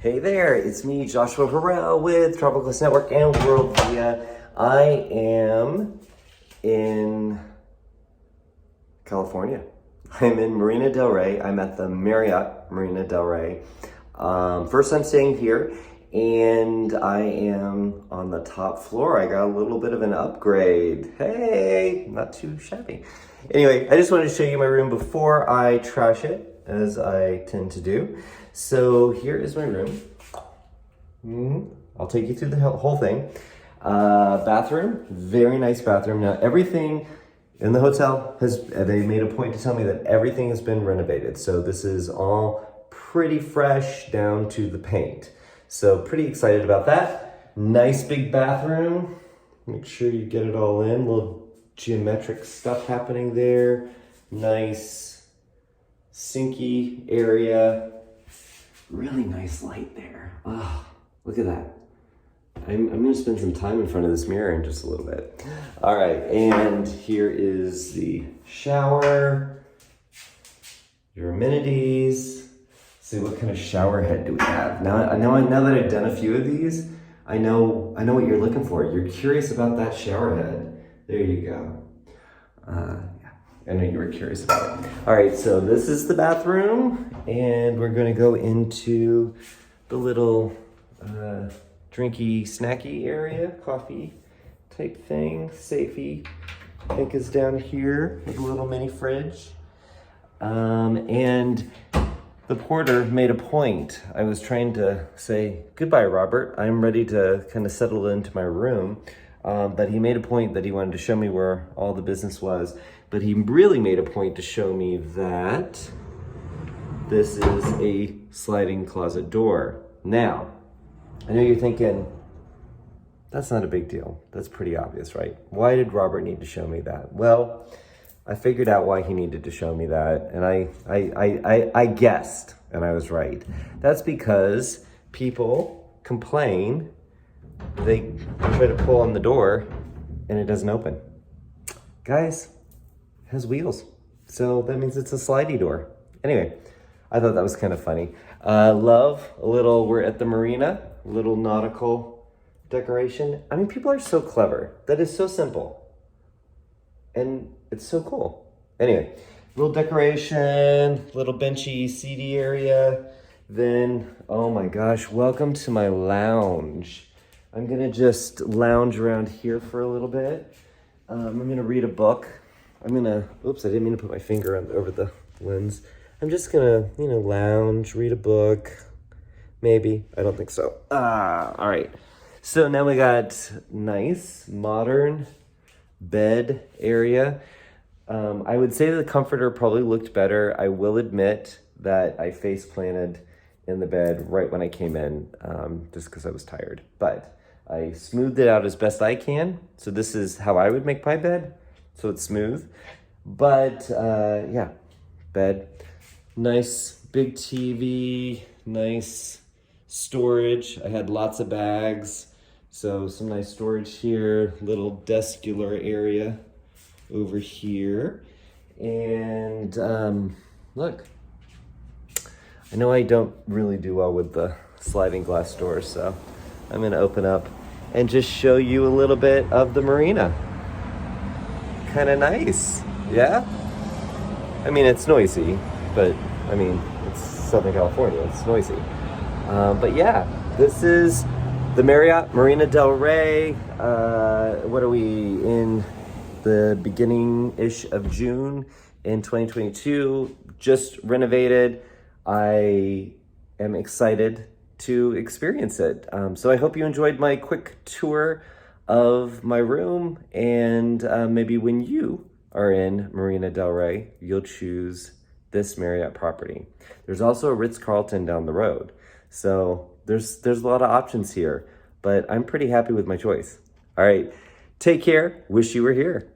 Hey there, it's me, Joshua Harrell with Tropical Coast Network and World Via. I am in California. I'm in Marina del Ray. I'm at the Marriott Marina del Ray. First time staying here, and I am on the top floor. I got a little bit of an upgrade. Hey, not too shabby. Anyway, I just wanted to show you my room before I trash it, as I tend to do. So here is my room. I'll take you through the whole thing. Bathroom, very nice bathroom. Now everything in the hotel they made a point to tell me that everything has been renovated. So this is all pretty fresh down to the paint. So pretty excited about that. Nice big bathroom. Make sure you get it all in. Little geometric stuff happening there. Nice sinky area. Really nice light there. Oh, look at that. I'm gonna spend some time in front of this mirror in just a little bit. All right, and here is the shower, your amenities. See, what kind of shower head do we have? Now that I've done a few of these, I know what you're looking for. You're curious about that shower head. There you go. I know you were curious about it. All right, so this is the bathroom, and we're gonna go into the little drinky, snacky area, coffee type thing. Safety, I think, is down here with a little mini fridge. And the porter made a point. I was trying to say, goodbye, Robert. I'm ready to kind of settle into my room. But he made a point that he wanted to show me where all the business was. But he really made a point to show me that this is a sliding closet door. Now, I know you're thinking, that's not a big deal. That's pretty obvious, right? Why did Robert need to show me that? Well, I figured out why he needed to show me that, and I guessed, and I was right. That's because people complain. They try to pull on the door and it doesn't open. Guys, it has wheels. So that means it's a slidey door. Anyway, I thought that was kind of funny. We're at the marina, little nautical decoration. I mean, people are so clever. That is so simple. And it's so cool. Anyway, little decoration, little benchy, seaty area. Then, oh my gosh, welcome to my lounge. I'm gonna just lounge around here for a little bit. I'm gonna read a book. Oops, I didn't mean to put my finger over the lens. I'm just gonna, lounge, read a book. Maybe, I don't think so. All right. So now we got nice, modern bed area. I would say the comforter probably looked better. I will admit that I face planted in the bed right when I came in, just because I was tired. But I smoothed it out as best I can. So this is how I would make my bed. So it's smooth. But yeah, bed. Nice big TV, nice storage. I had lots of bags. So some nice storage here, little deskular area over here. And look, I know I don't really do well with the sliding glass doors, so I'm gonna open up and just show you a little bit of the marina. Kind of nice, yeah? I mean, it's noisy, but I mean, it's Southern California, it's noisy. But yeah, this is the Marriott Marina del Ray. What are we, in the beginning-ish of June in 2022, just renovated. I am excited to experience it. So I hope you enjoyed my quick tour of my room, and maybe when you are in Marina del Ray, you'll choose this Marriott property. There's also a Ritz-Carlton down the road. So there's a lot of options here, but I'm pretty happy with my choice. All right, take care. Wish you were here.